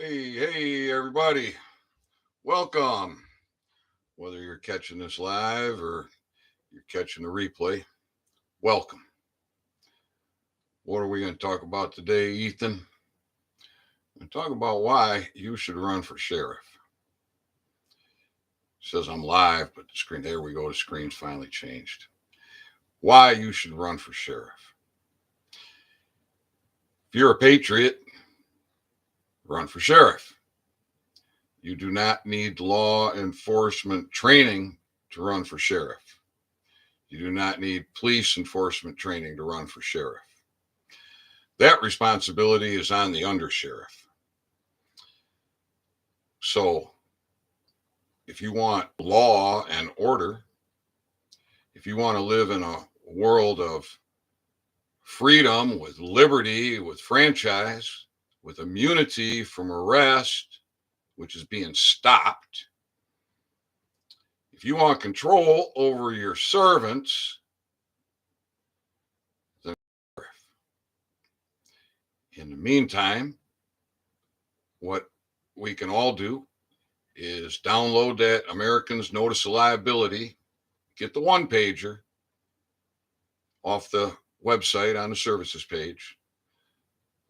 Hey, everybody. Welcome. Whether you're catching this live or you're catching the replay, welcome. What are we going to talk about today, Ethan? I'm going to talk about why you should run for sheriff. It says I'm live, but the screen, there we go. The screen's finally changed. Why you should run for sheriff. If you're a patriot, run for sheriff. You do not need law enforcement training to run for sheriff. You do not need police enforcement training to run for sheriff. That responsibility is on the undersheriff. So if you want law and order, if you want to live in a world of freedom, with liberty, with franchise, with immunity from arrest, which is being stopped, if you want control over your servants, then in the meantime, what we can all do is download that Americans Notice of Liability, get the one pager off the website on the services page.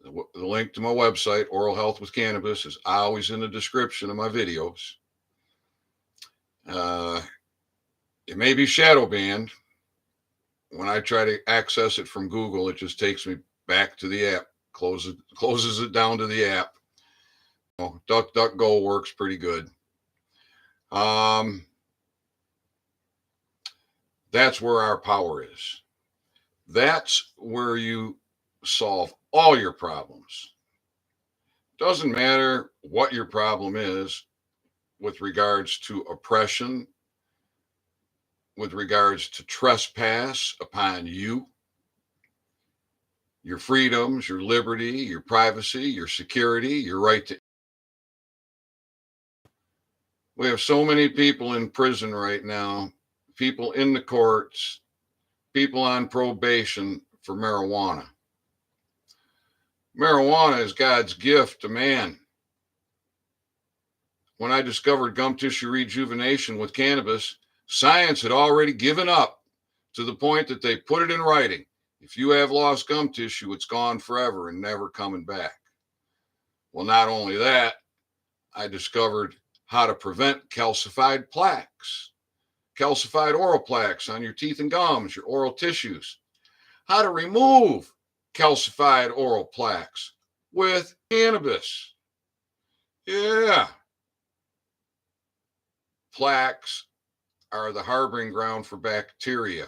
The link to my website, Oral Health with Cannabis, is always in the description of my videos. It may be shadow banned. When I try to access it from Google, it just takes me back to the app, closes it down to the app. DuckDuckGo works pretty good. That's where our power is. That's where you solve all your problems. Doesn't matter what your problem is with regards to oppression, with regards to trespass upon you, your freedoms, your liberty, your privacy, your security, your right to. We have so many people in prison right now, people in the courts, people on probation for marijuana. Marijuana is God's gift to man. When I discovered gum tissue rejuvenation with cannabis, science had already given up to the point that they put it in writing. If you have lost gum tissue, it's gone forever and never coming back. Well, not only that, I discovered how to prevent calcified plaques, calcified oral plaques on your teeth and gums, your oral tissues, how to remove calcified oral plaques with cannabis. Yeah. Plaques are the harboring ground for bacteria.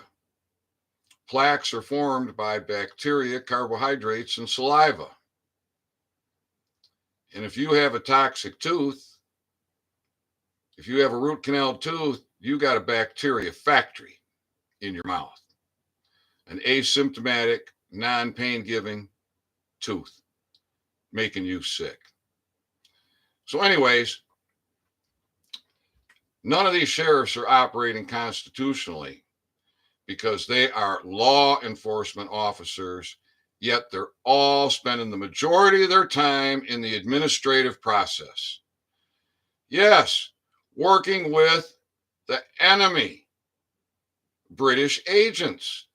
Plaques are formed by bacteria, carbohydrates, and saliva. And if you have a toxic tooth, if you have a root canal tooth, you got a bacteria factory in your mouth. An asymptomatic, non-pain giving tooth making you sick. So anyways, none of these sheriffs are operating constitutionally because they are law enforcement officers, yet they're all spending the majority of their time in the administrative process. Yes, working with the enemy, British agents,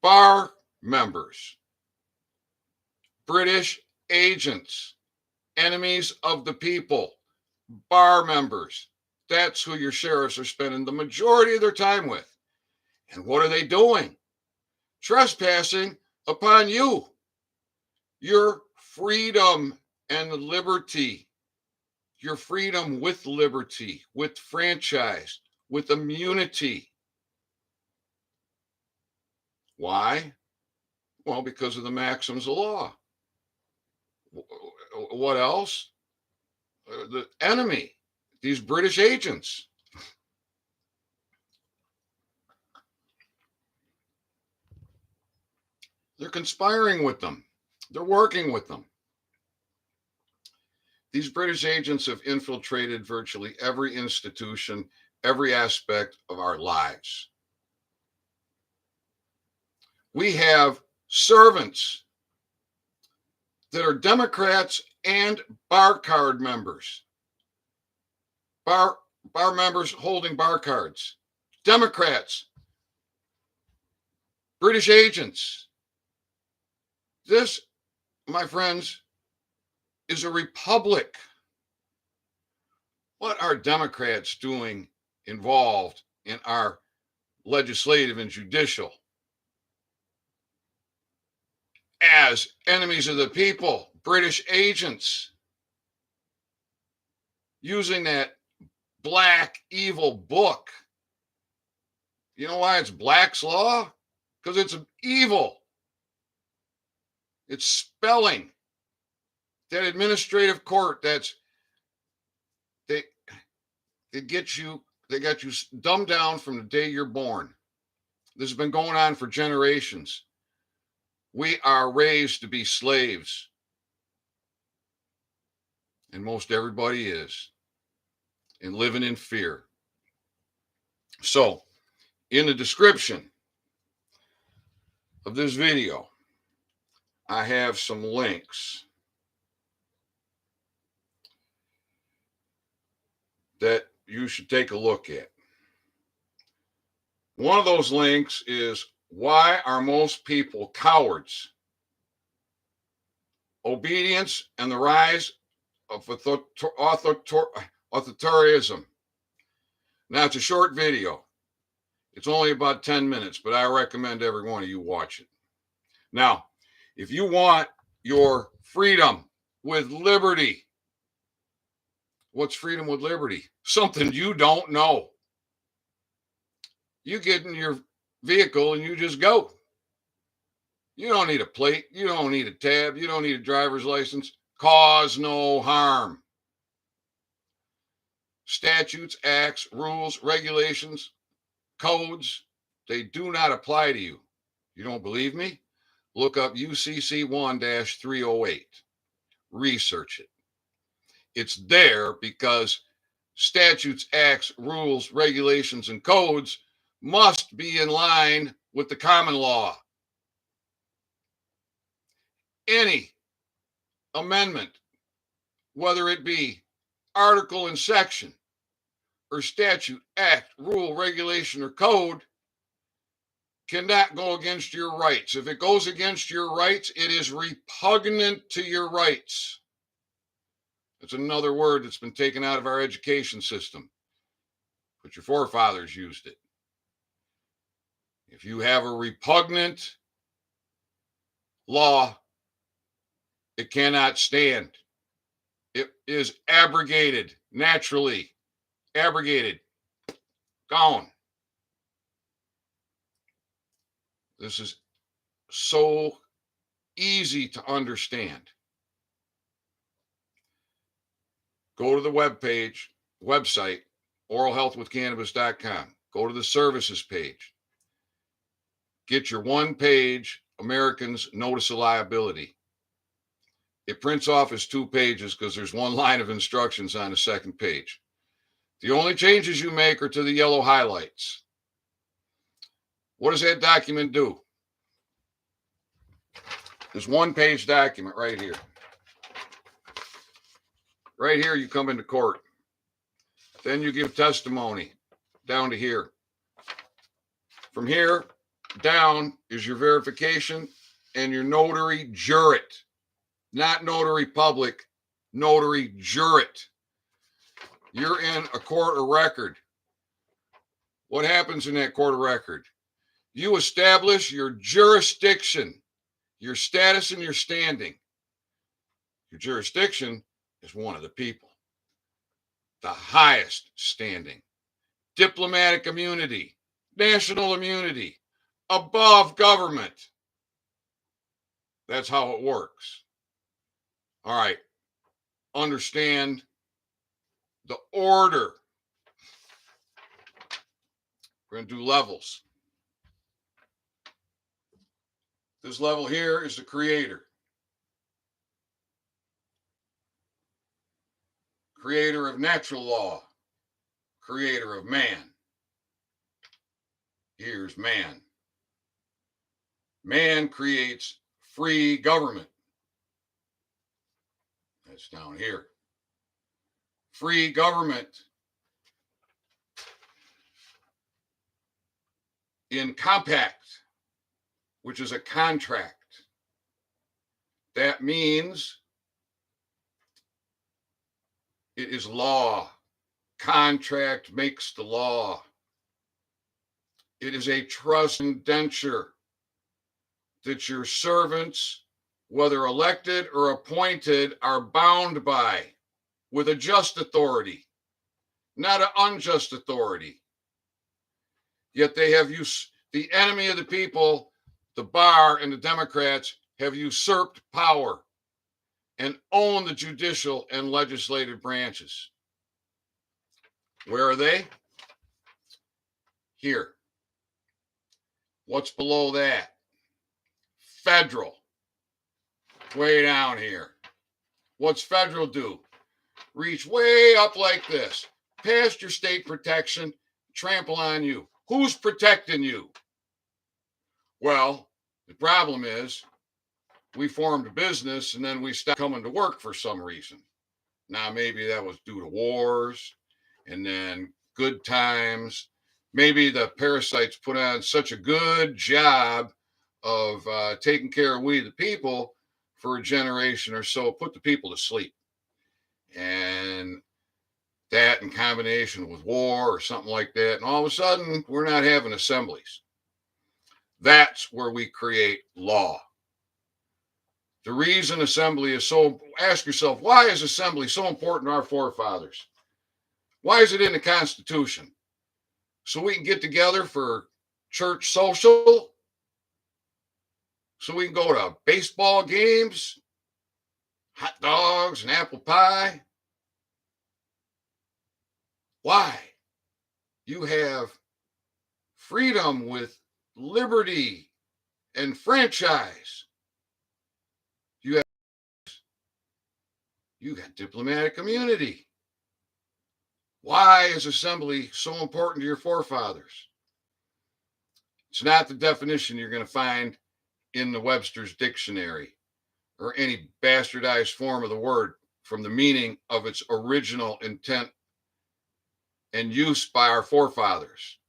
bar members, British agents, enemies of the people, bar members. That's who your sheriffs are spending the majority of their time with. And what are they doing? Trespassing upon you, your freedom and liberty, your freedom with liberty, with franchise, with immunity. Why? Well, because of the maxims of law. What else? The enemy, these British agents. They're conspiring with them. They're working with them. These British agents have infiltrated virtually every institution, every aspect of our lives. We have servants that are Democrats and bar card members. Bar members holding bar cards. Democrats. British agents. This, my friends, is a republic. What are Democrats doing involved in our legislative and judicial? As enemies of the people, British agents, using that black evil book. You know why it's Black's Law? Because it's evil. It's spelling. That administrative court, they got you dumbed down from the day you're born. This has been going on for generations. We are raised to be slaves. And most everybody is. And living in fear. So, in the description of this video, I have some links that you should take a look at. One of those links is, why are most people cowards? Obedience and the rise of authoritarianism. Now, it's a short video. It's only about 10 minutes, but I recommend every one of you watch it. Now, if you want your freedom with liberty, what's freedom with liberty? Something you don't know. You get in your vehicle and you just go. You don't need a plate. You don't need a tab. You don't need a driver's license. Cause no harm. Statutes, acts, rules, regulations, codes, they do not apply to you. You don't believe me? Look up UCC 1-308. Research it. It's there because statutes, acts, rules, regulations, and codes must be in line with the common law. Any amendment, whether it be article and section, or statute, act, rule, regulation, or code, cannot go against your rights. If it goes against your rights, it is repugnant to your rights. It's another word that's been taken out of our education system, but your forefathers used it. If you have a repugnant law, it cannot stand. It is abrogated, naturally. Abrogated. Gone. This is so easy to understand. Go to the website, oralhealthwithcannabis.com. Go to the services page. Get your one-page Americans Notice of Liability. It prints off as 2 pages because there's one line of instructions on the second page. The only changes you make are to the yellow highlights. What does that document do? This one-page document right here. Right here, you come into court. Then you give testimony down to here. From here down is your verification and your notary jurat. Not notary public, notary jurat. You're in a court of record. What happens in that court of record? You establish your jurisdiction, your status, and your standing. Your jurisdiction is one of the people. The highest standing. Diplomatic immunity, national immunity, above government. That's how it works. All right. Understand the order. We're going to do levels. This level here is the creator. Creator of natural law. Creator of man. Here's man. Man creates free government. It's down here. Free government. In compact, which is a contract. That means it is law. Contract makes the law. It is a trust indenture that your servants, whether elected or appointed, are bound by with a just authority, not an unjust authority. Yet they have used, the enemy of the people, the bar and the Democrats, have usurped power and own the judicial and legislative branches. Where are they? Here. What's below that? Federal. Way down here. What's federal do? Reach way up like this, past your state protection, trample on you. Who's protecting you? Well, the problem is we formed a business and then we stopped coming to work for some reason. Now, maybe that was due to wars and then good times. Maybe the parasites put on such a good job of taking care of we the people for a generation or so, put the people to sleep. And that in combination with war or something like that, and all of a sudden we're not having assemblies. That's where we create law. The reason assembly is so, ask yourself, why is assembly so important to our forefathers? Why is it in the Constitution? So we can get together for church social? So we can go to baseball games, hot dogs and apple pie? Why? You have freedom with liberty and franchise. You got diplomatic immunity. Why is assembly so important to your forefathers? It's not the definition you're going to find in the Webster's dictionary or any bastardized form of the word from the meaning of its original intent and use by our forefathers.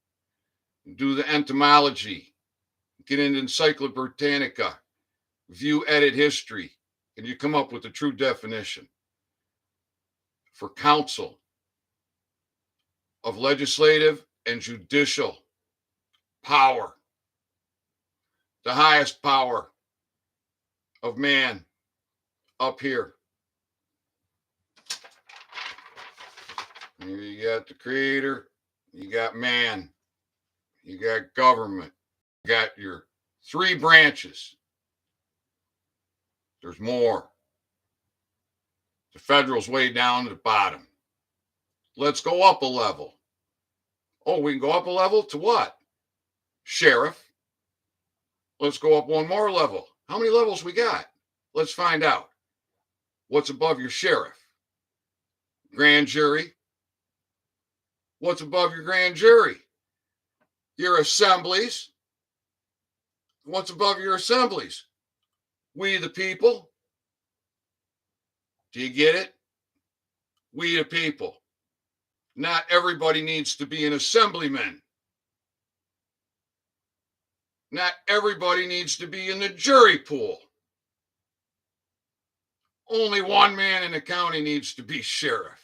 Do the entomology, get into Encyclopedia Britannica, view edit history, and you come up with the true definition. For council of legislative and judicial power, the highest power of man up here. You got the creator, you got man, you got government, you got your three branches. There's more. The federal's way down to the bottom. Let's go up a level. Oh, we can go up a level to what? Sheriff. Let's go up one more level. How many levels we got? Let's find out. What's above your sheriff? Grand jury. What's above your grand jury? Your assemblies. What's above your assemblies? We the people. Do you get it? We the people. Not everybody needs to be an assemblyman. Not everybody needs to be in the jury pool. Only one man in the county needs to be sheriff.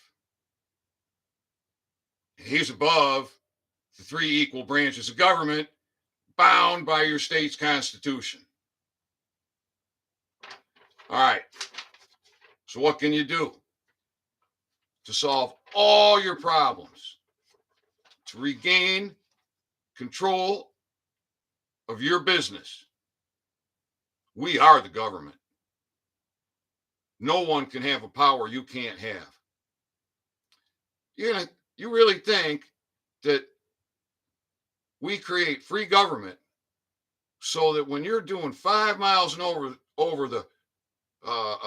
He's above the three equal branches of government bound by your state's constitution. All right. So what can you do to solve all your problems, to regain control of your business? We are the government. No one can have a power you can't have. You really think that we create free government so that when you're doing 5 miles and over the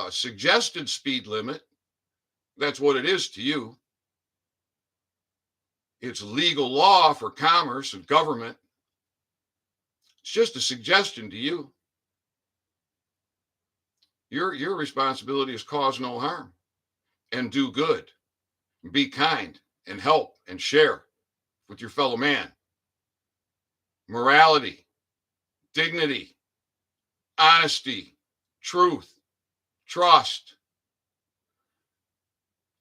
suggested speed limit, that's what it is to you. It's legal law for commerce and government. It's just a suggestion to you. Your responsibility is cause no harm. and do good. Be kind and help and share with your fellow man. Morality, dignity, honesty, truth, trust.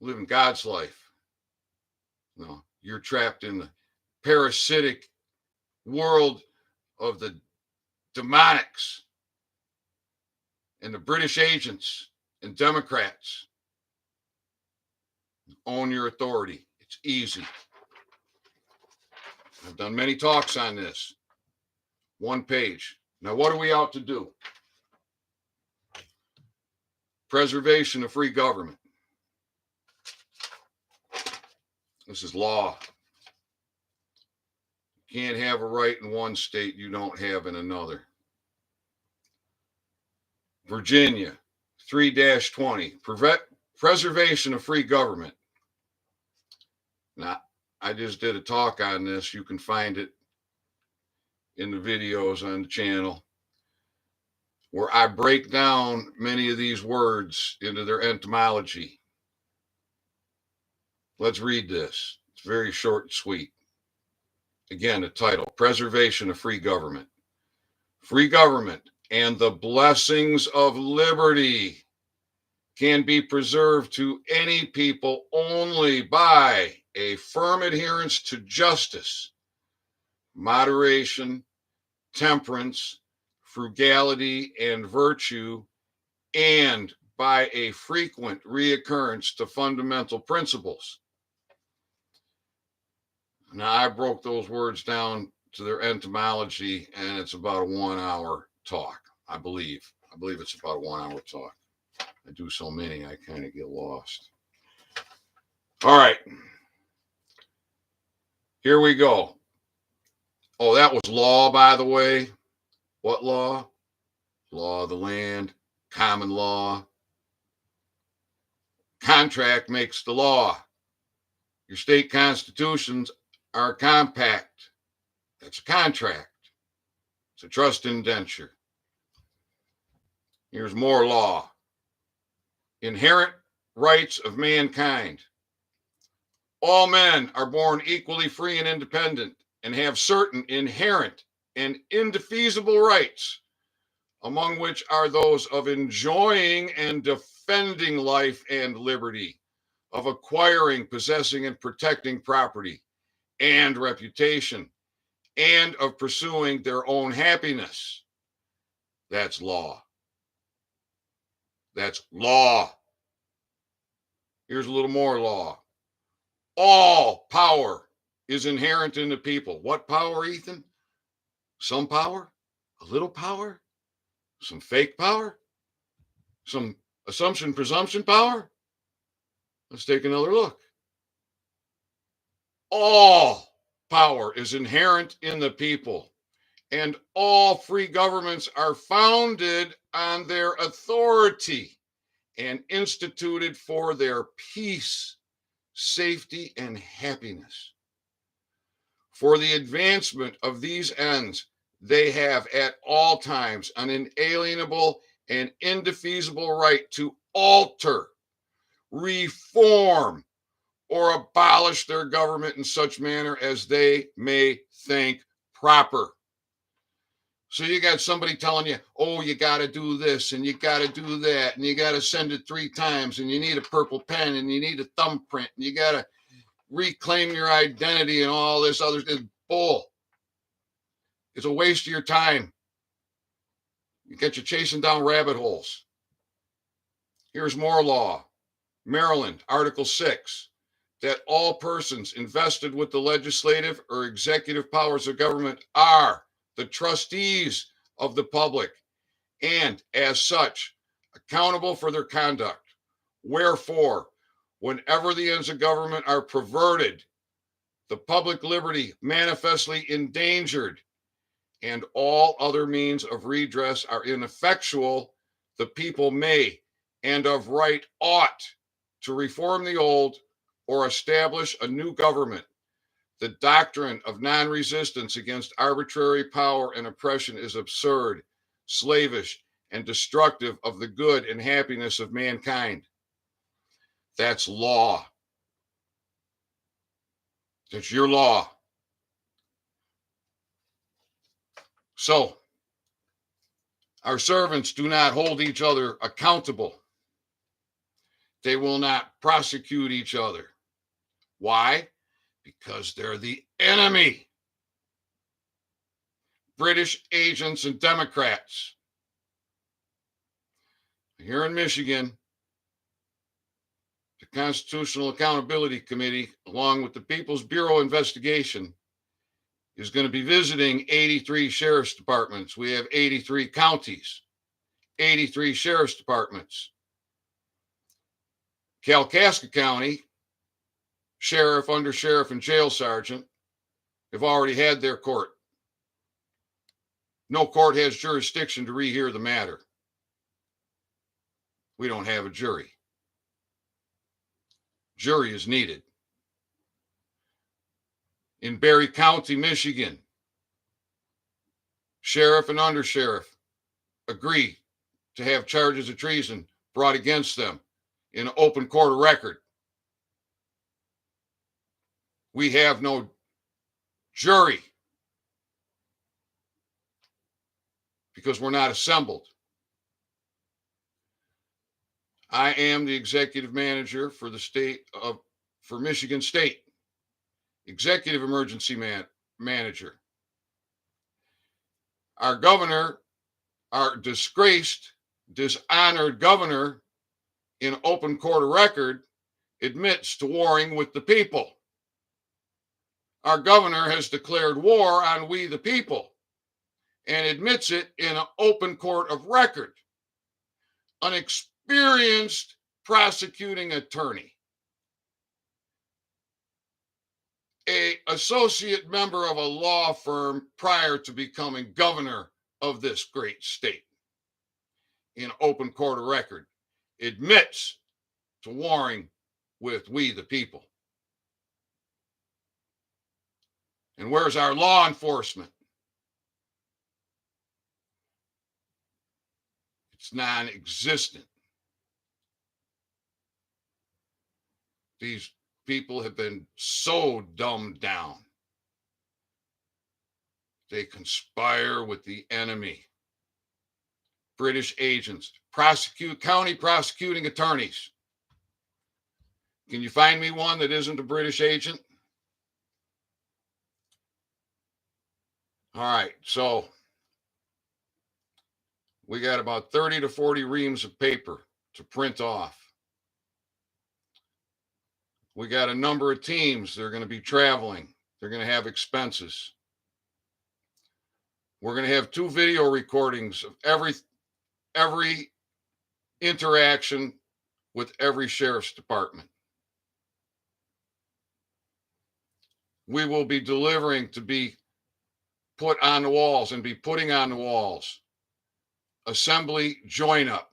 Living God's life. No, you're trapped in the parasitic world of the demonics and the British agents and Democrats. Own your authority. It's easy. I've done many talks on this. One page. Now, what are we out to do? Preservation of free government. This is law. You can't have a right in one state you don't have in another. Virginia, 3-20, preservation of free government. Now, I just did a talk on this. You can find it in the videos on the channel where I break down many of these words into their etymology. Let's read this. It's very short and sweet. Again, the title, Preservation of Free Government. Free government and the blessings of liberty can be preserved to any people only by a firm adherence to justice, moderation, temperance, frugality, and virtue, and by a frequent reoccurrence to fundamental principles. Now, I broke those words down to their etymology, and it's about a 1 hour talk, I believe. I believe it's about a 1 hour talk. I do so many, I kind of get lost. All right. Here we go. Oh, that was law, by the way. What law? Law of the land, common law. Contract makes the law. Your state constitutions are a compact. That's a contract. It's a trust indenture. Here's more law. Inherent rights of mankind. All men are born equally free and independent and have certain inherent and indefeasible rights, among which are those of enjoying and defending life and liberty, of acquiring, possessing, and protecting property and reputation, and of pursuing their own happiness. That's law. That's law. Here's a little more law. All power is inherent in the people. What power, Ethan? Some power? A little power? Some fake power? Some assumption, presumption power? Let's take another look. All power is inherent in the people, and all free governments are founded on their authority and instituted for their peace, safety, and happiness. For the advancement of these ends, they have at all times an inalienable and indefeasible right to alter, reform, or abolish their government in such manner as they may think proper. So you got somebody telling you, oh, you got to do this and you got to do that and you got to send it 3 times and you need a purple pen and you need a thumbprint and you got to reclaim your identity and all this other bull. It's a waste of your time. You get you chasing down rabbit holes. Here's more law. Maryland, Article 6, that all persons invested with the legislative or executive powers of government are the trustees of the public, and as such, accountable for their conduct. Wherefore, whenever the ends of government are perverted, the public liberty manifestly endangered, and all other means of redress are ineffectual, the people may, and of right ought, to reform the old or establish a new government. The doctrine of non-resistance against arbitrary power and oppression is absurd, slavish, and destructive of the good and happiness of mankind. That's law. That's your law. So, our servants do not hold each other accountable. They will not prosecute each other. Why? Because they're the enemy. British agents and Democrats. Here in Michigan, the Constitutional Accountability Committee, along with the People's Bureau Investigation, is going to be visiting 83 sheriff's departments. We have 83 counties, 83 sheriff's departments. Kalkaska County, sheriff, undersheriff, and jail sergeant have already had their court. No court has jurisdiction to rehear the matter. We don't have a jury. Jury is needed. In Barry County, Michigan, sheriff and undersheriff agree to have charges of treason brought against them in an open court of record. We have no jury because we're not assembled. I am the executive manager for the for Michigan State, executive emergency manager. Our governor, our disgraced, dishonored governor in open court of record admits to warring with the people. Our governor has declared war on we the people and admits it in an open court of record. An experienced prosecuting attorney, an associate member of a law firm prior to becoming governor of this great state, in open court of record, admits to warring with we the people. And where's our law enforcement? It's non-existent. These people have been so dumbed down. They conspire with the enemy. British agents, county prosecuting attorneys. Can you find me one that isn't a British agent? All right, so we got about 30 to 40 reams of paper to print off. We got a number of teams. They're going to be traveling. They're going to have expenses. We're going to have 2 video recordings of every interaction with every sheriff's department. We will be delivering to be put on the walls and be putting on the walls. Assembly join up.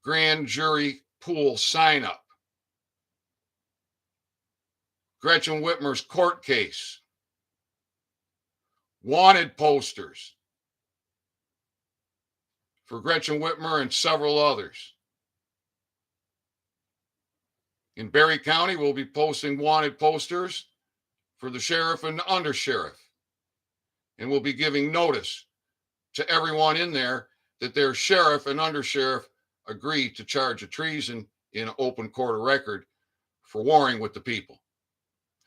Grand jury pool sign up. Gretchen Whitmer's court case. Wanted posters for Gretchen Whitmer and several others. In Barry County, we'll be posting wanted posters for the sheriff and the undersheriff. And we'll be giving notice to everyone in there that their sheriff and undersheriff agree to charge of treason in an open court of record for warring with the people,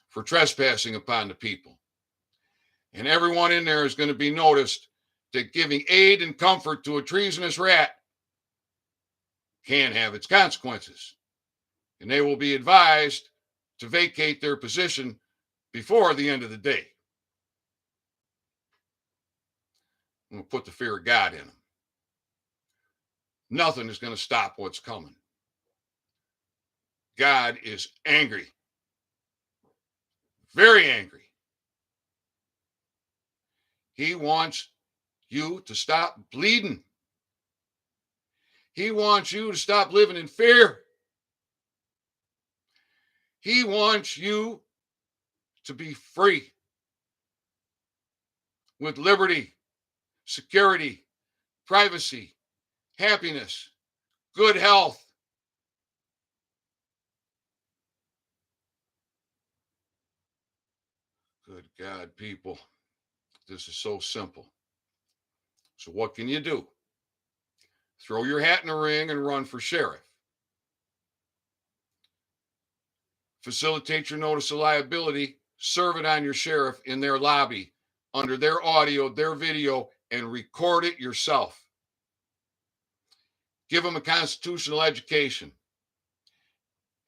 for trespassing upon the people. And everyone in there is going to be noticed that giving aid and comfort to a treasonous rat can have its consequences. And they will be advised to vacate their position before the end of the day. I'm going to put the fear of God in them. Nothing is going to stop what's coming. God is angry. Very angry. He wants you to stop bleeding. He wants you to stop living in fear. He wants you to be free with liberty, security, privacy, happiness, good health. God, people, this is so simple. So what can you do? Throw your hat in the ring and run for sheriff. Facilitate your notice of liability, serve it on your sheriff in their lobby, under their audio, their video, and record it yourself. Give them a constitutional education.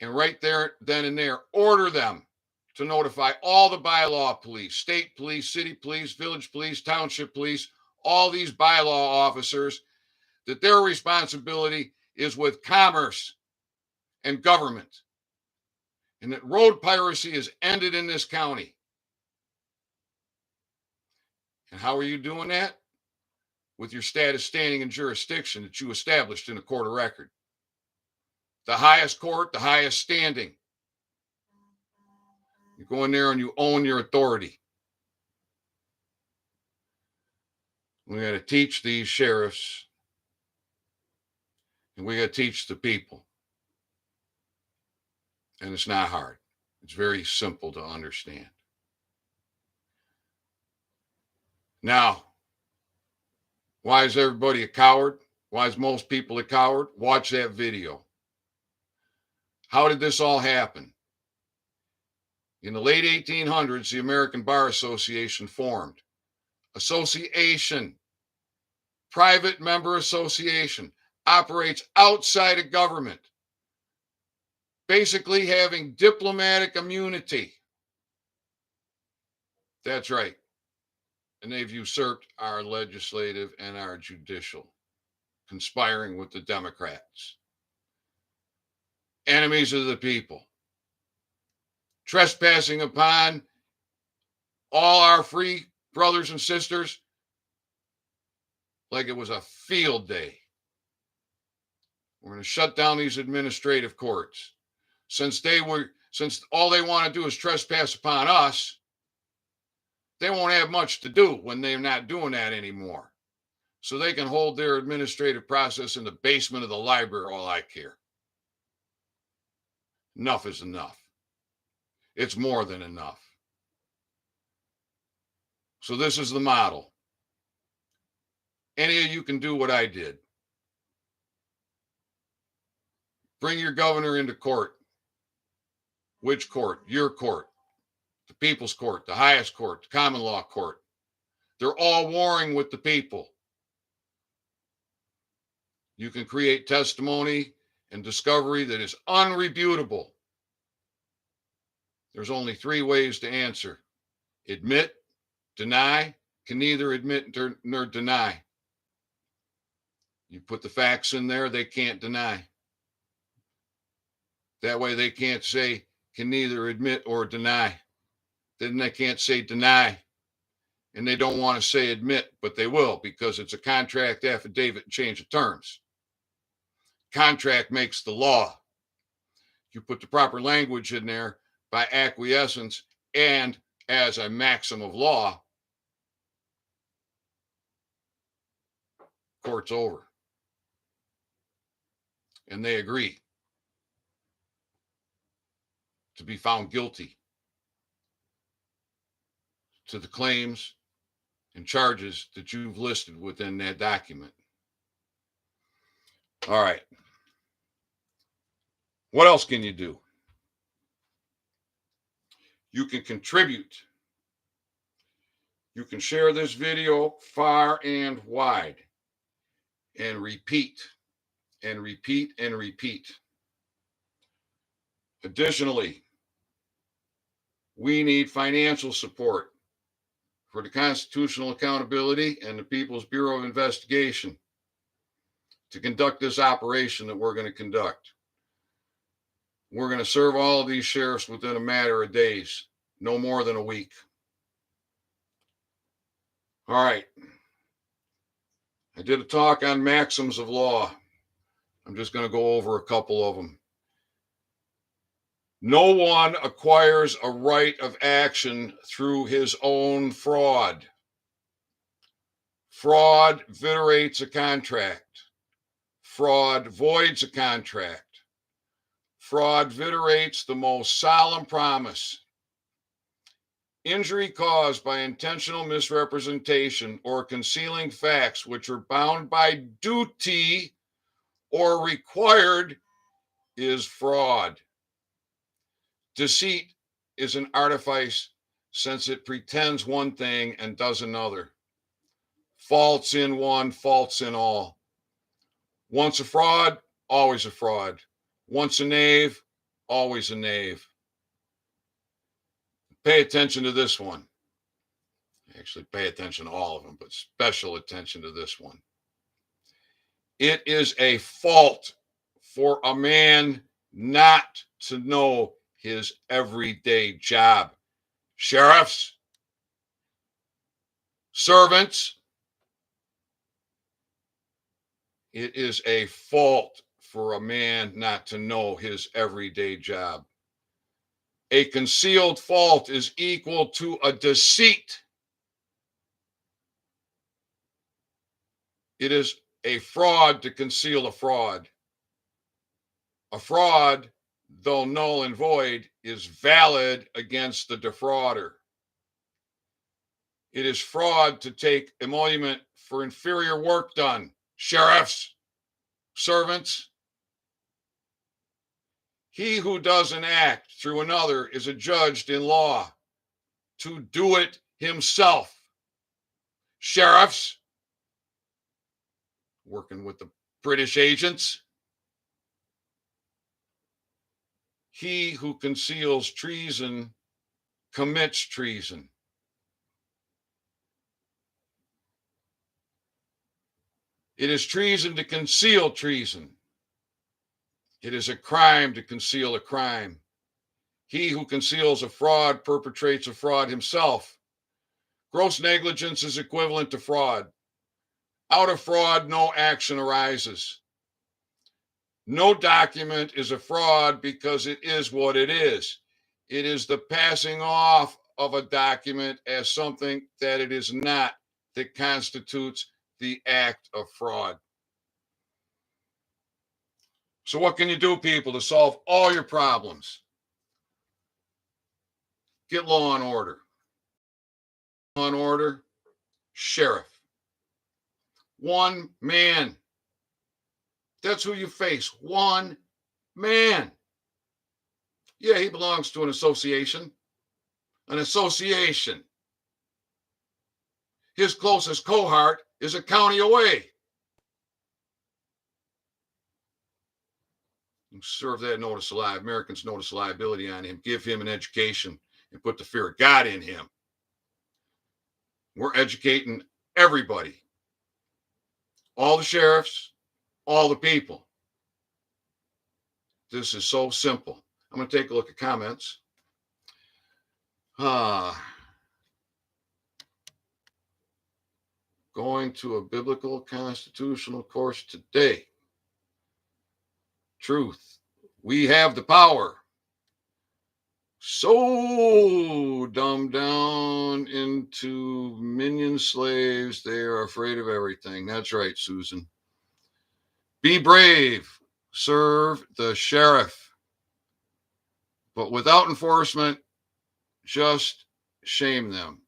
And right there, then and there, order them to notify all the bylaw police, state police, city police, village police, township police, all these bylaw officers, that their responsibility is with commerce and government, and that road piracy is ended in this county. And how are you doing that? With your status, standing, and jurisdiction that you established in a court of record. The highest court, the highest standing. You go in there and you own your authority. We got to teach these sheriffs, and we got to teach the people. And it's not hard. It's very simple to understand. Now, why is everybody a coward? Why is most people a coward? Watch that video. How did this all happen? In the late 1800s, the American Bar Association formed. Association, private member association, operates outside of government, basically having diplomatic immunity. That's right. And they've usurped our legislative and our judicial, conspiring with the Democrats. Enemies of the people. Trespassing upon all our free brothers and sisters like it was a field day. We're going to shut down these administrative courts. Since all they want to do is trespass upon us, they won't have much to do when they're not doing that anymore. So they can hold their administrative process in the basement of the library, all I care. Enough is enough. It's more than enough. So this is the model. Any of you can do what I did. Bring your governor into court. Which court? Your court. The people's court, the highest court, the common law court. They're all warring with the people. You can create testimony and discovery that is unrebutable. There's only 3 ways to answer. Admit, deny, can neither admit nor deny. You put the facts in there, they can't deny. That way they can't say, can neither admit or deny. Then they can't say deny. And they don't want to say admit, but they will, because it's a contract affidavit and change of terms. Contract makes the law. You put the proper language in there by acquiescence and as a maxim of law, court's over. And they agree to be found guilty to the claims and charges that you've listed within that document. All right. What else can you do? You can contribute. You can share this video far and wide and repeat and repeat and repeat. Additionally, we need financial support for the Constitutional Accountability and the People's Bureau of Investigation to conduct this operation that we're going to conduct. We're going to serve all of these sheriffs within a matter of days, no more than a week. All right. I did a talk on maxims of law. I'm just going to go over a couple of them. No one acquires a right of action through his own fraud. Fraud viterates a contract. Fraud voids a contract. Fraud viterates the most solemn promise. Injury caused by intentional misrepresentation or concealing facts which are bound by duty or required is fraud. Deceit is an artifice since it pretends one thing and does another. Faults in one, faults in all. Once a fraud, always a fraud. Once a knave, always a knave. Pay attention to this one. Actually, pay attention to all of them, but special attention to this one. It is a fault for a man not to know his everyday job. Sheriffs, servants, it is a fault for a man not to know his everyday job. A concealed fault is equal to a deceit. It is a fraud to conceal a fraud. A fraud, though null and void, is valid against the defrauder. It is fraud to take emolument for inferior work done. Sheriffs, servants. He who does an act through another is adjudged in law to do it himself. Sheriffs, working with the British agents. He who conceals treason commits treason. It is treason to conceal treason. It is a crime to conceal a crime. He who conceals a fraud perpetrates a fraud himself. Gross negligence is equivalent to fraud. Out of fraud, no action arises. No document is a fraud because it is what it is. It is the passing off of a document as something that it is not that constitutes the act of fraud. So what can you do, people, to solve all your problems? Get law and order. Law and order, sheriff. One man. That's who you face. One man. Yeah, he belongs to an association. An association. His closest cohort is a county away. Serve that notice of liability, Americans Notice of Liability on him. Give him an education and put the fear of God in him. We're educating everybody. All the sheriffs, all the people. This is so simple. I'm going to take a look at comments. Going to a biblical constitutional course today. Truth. We have the power. So dumbed down into minion slaves, they are afraid of everything. That's right, Susan. Be brave. Serve the sheriff. But without enforcement, just shame them.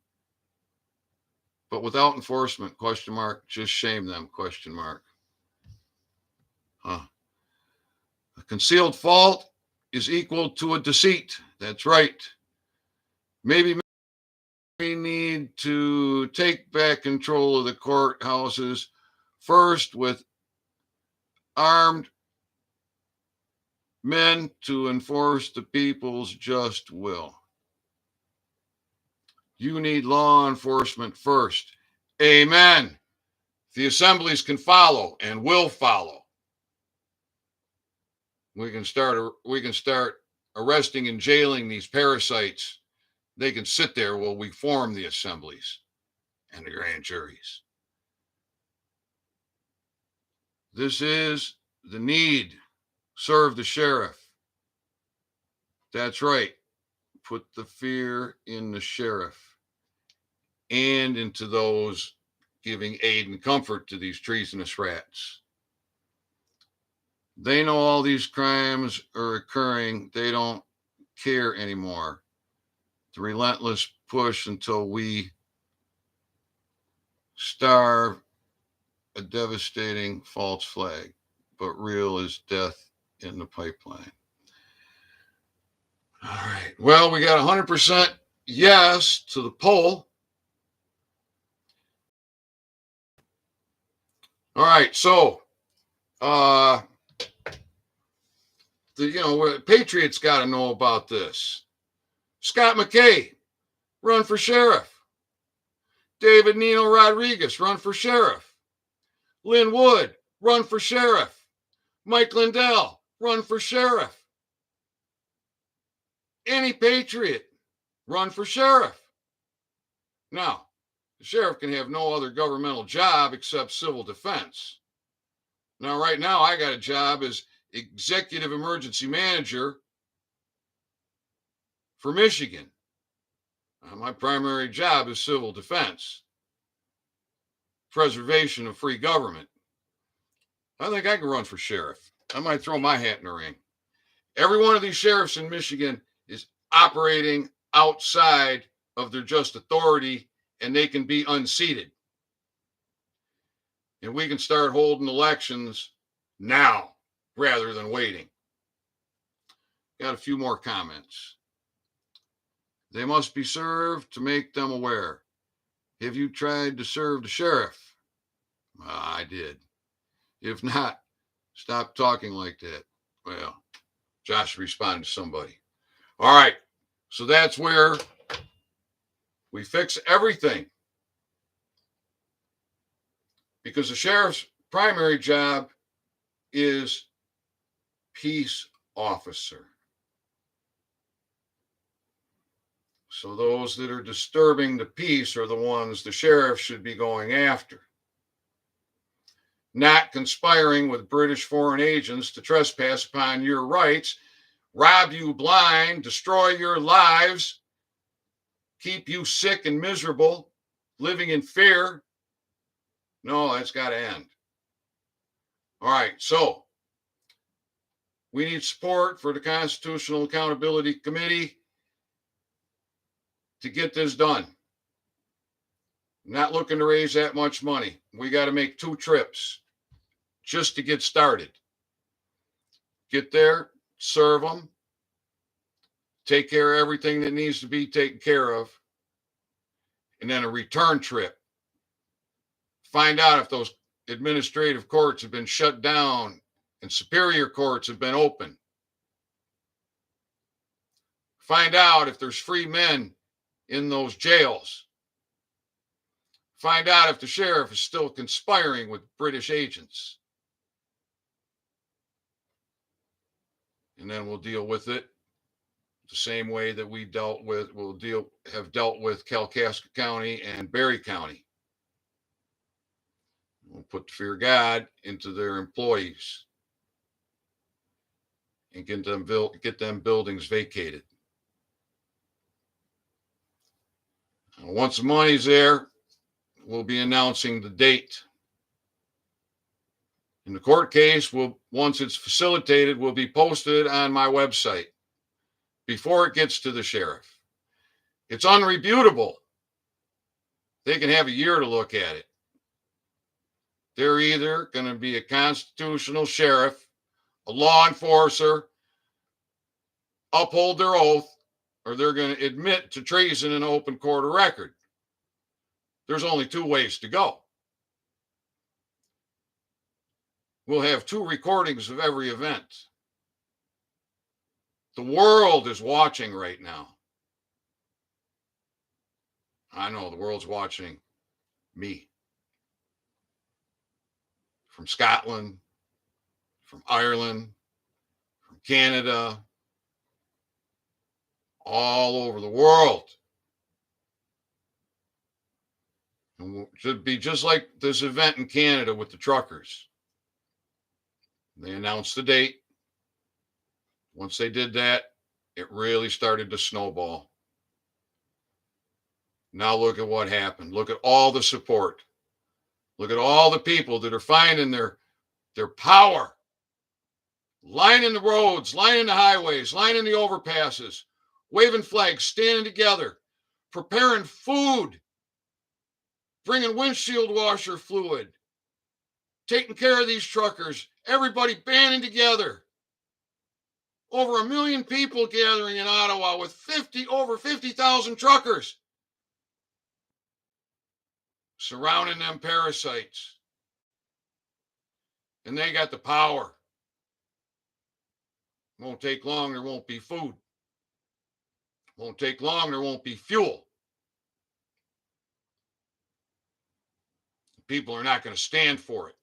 But without enforcement, question mark, just shame them, question mark. A concealed fault is equal to a deceit. That's right. Maybe we need to take back control of the courthouses first with armed men to enforce the people's just will. You need law enforcement first. Amen. The assemblies can follow and will follow. We can start arresting and jailing these parasites. They can sit there while we form the assemblies and the grand juries. This is the need. Serve the sheriff. That's right. Put the fear in the sheriff and into those giving aid and comfort to these treasonous rats. They know all these crimes are occurring. They don't care anymore. The relentless push until we starve a devastating false flag, but real is death in the pipeline. All right. Well, we got 100% yes to the poll. All right. So, Patriots got to know about this. Scott McKay, run for sheriff. David Nino Rodriguez, run for sheriff. Lynn Wood, run for sheriff. Mike Lindell, run for sheriff. Any patriot, run for sheriff. Now, the sheriff can have no other governmental job except civil defense. Now, right now, I got a job as executive emergency manager for Michigan. My primary job is civil defense, preservation of free government. I think I can run for sheriff. I might throw my hat in the ring. Every one of these sheriffs in Michigan is operating outside of their just authority, and they can be unseated. And we can start holding elections now rather than waiting. Got a few more comments. They must be served to make them aware. Have you tried to serve the sheriff? I did. If not, stop talking like that. Well, Josh responded to somebody. All right. So that's where we fix everything. Because the sheriff's primary job is peace officer. So those that are disturbing the peace are the ones the sheriff should be going after. Not conspiring with British foreign agents to trespass upon your rights, rob you blind, destroy your lives, keep you sick and miserable, living in fear. No, that's got to end. All right, so we need support for the Constitutional Accountability Committee to get this done. Not looking to raise that much money. We got to make 2 trips just to get started. Get there, serve them, take care of everything that needs to be taken care of, and then a return trip. Find out if those administrative courts have been shut down and superior courts have been open. Find out if there's free men in those jails. Find out if the sheriff is still conspiring with British agents. And then we'll deal with it the same way that we'll have dealt with Kalkaska County and Barry County. We'll put the fear of God into their employees and get them buildings vacated. Once the money's there, we'll be announcing the date. And the court case once it's facilitated, will be posted on my website before it gets to the sheriff. It's unrebutable. They can have a year to look at it. They're either going to be a constitutional sheriff, a law enforcer, uphold their oath, or they're going to admit to treason in open court of record. There's only 2 ways to go. We'll have 2 recordings of every event. The world is watching right now. I know the world's watching me. From Scotland, from Ireland, from Canada, all over the world. And it should be just like this event in Canada with the truckers. They announced the date. Once they did that, it really started to snowball. Now look at what happened. Look at all the support. Look at all the people that are finding their power, lining the roads, lining the highways, lining the overpasses, waving flags, standing together, preparing food, bringing windshield washer fluid, taking care of these truckers, everybody banding together. Over 1 million people gathering in Ottawa with over 50,000 truckers surrounding them parasites. And they got the power. Won't take long, there won't be food. Won't take long, there won't be fuel. People are not going to stand for it.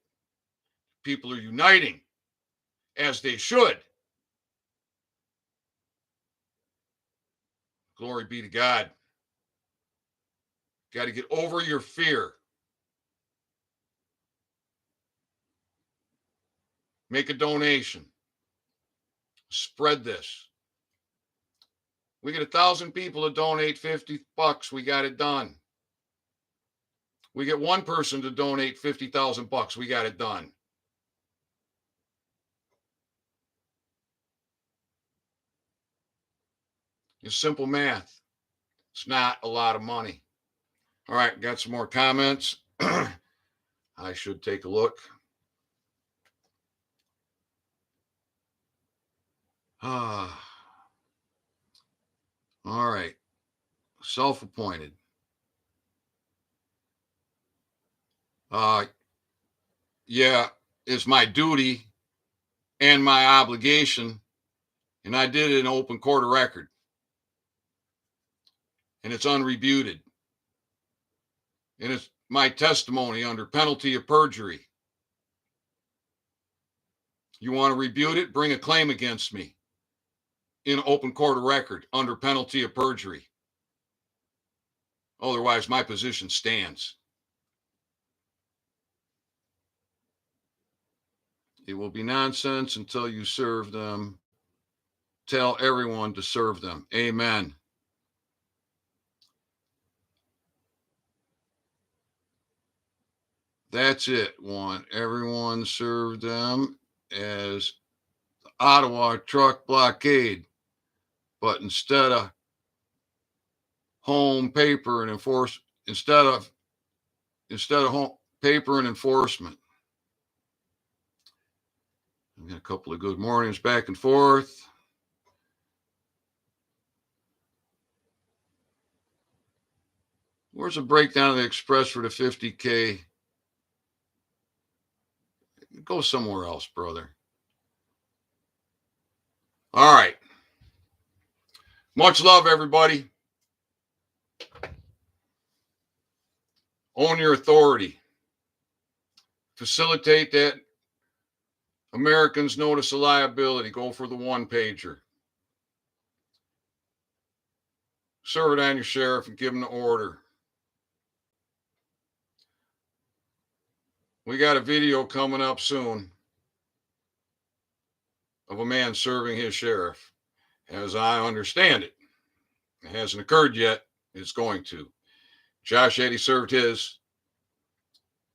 People are uniting, as they should. Glory be to God. Got to get over your fear. Make a donation. Spread this. We get 1,000 people to donate $50. We got it done. We get one person to donate $50,000. We got it done. It's simple math. It's not a lot of money. All right, got some more comments. I should take a look. All right. Self-appointed. Yeah, it's my duty and my obligation, and I did it in open court of record. And it's unrebuted. And it's my testimony under penalty of perjury. You want to rebut it? Bring a claim against me in open court of record under penalty of perjury. Otherwise, my position stands. It will be nonsense until you serve them. Tell everyone to serve them. Amen. That's it. Want everyone serve them as the Ottawa truck blockade. But instead of home paper and enforce, instead of home paper and enforcement. I got a couple of good mornings back and forth. Where's a breakdown of the express for the 50K? Go somewhere else, brother. All right. Much love, everybody. Own your authority. Facilitate that Americans Notice of Liability. Go for the one-pager. Serve it on your sheriff and give him the order. We got a video coming up soon of a man serving his sheriff. As I understand it, it hasn't occurred yet. It's going to. Josh Eddy served his.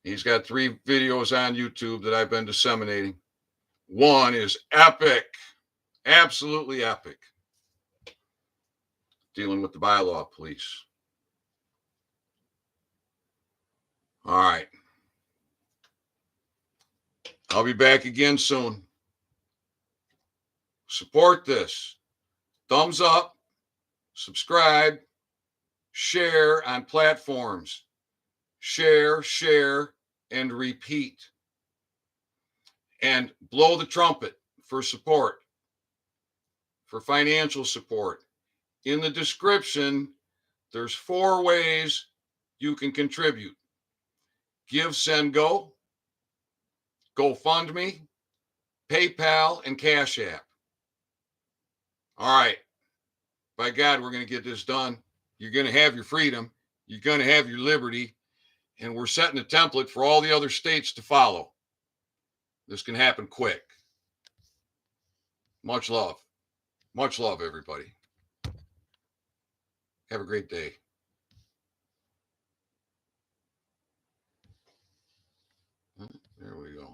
He's got 3 videos on YouTube that I've been disseminating. One is epic, absolutely epic, dealing with the bylaw police. All right. I'll be back again soon. Support this. Thumbs up, subscribe, share on platforms. Share, and repeat. And blow the trumpet for support, for financial support. In the description, there's 4 ways you can contribute. Give, Send, Go, GoFundMe, PayPal, and Cash App. All right. By God, we're going to get this done. You're going to have your freedom. You're going to have your liberty. And we're setting a template for all the other states to follow. This can happen quick. Much love. Much love, everybody. Have a great day. There we go.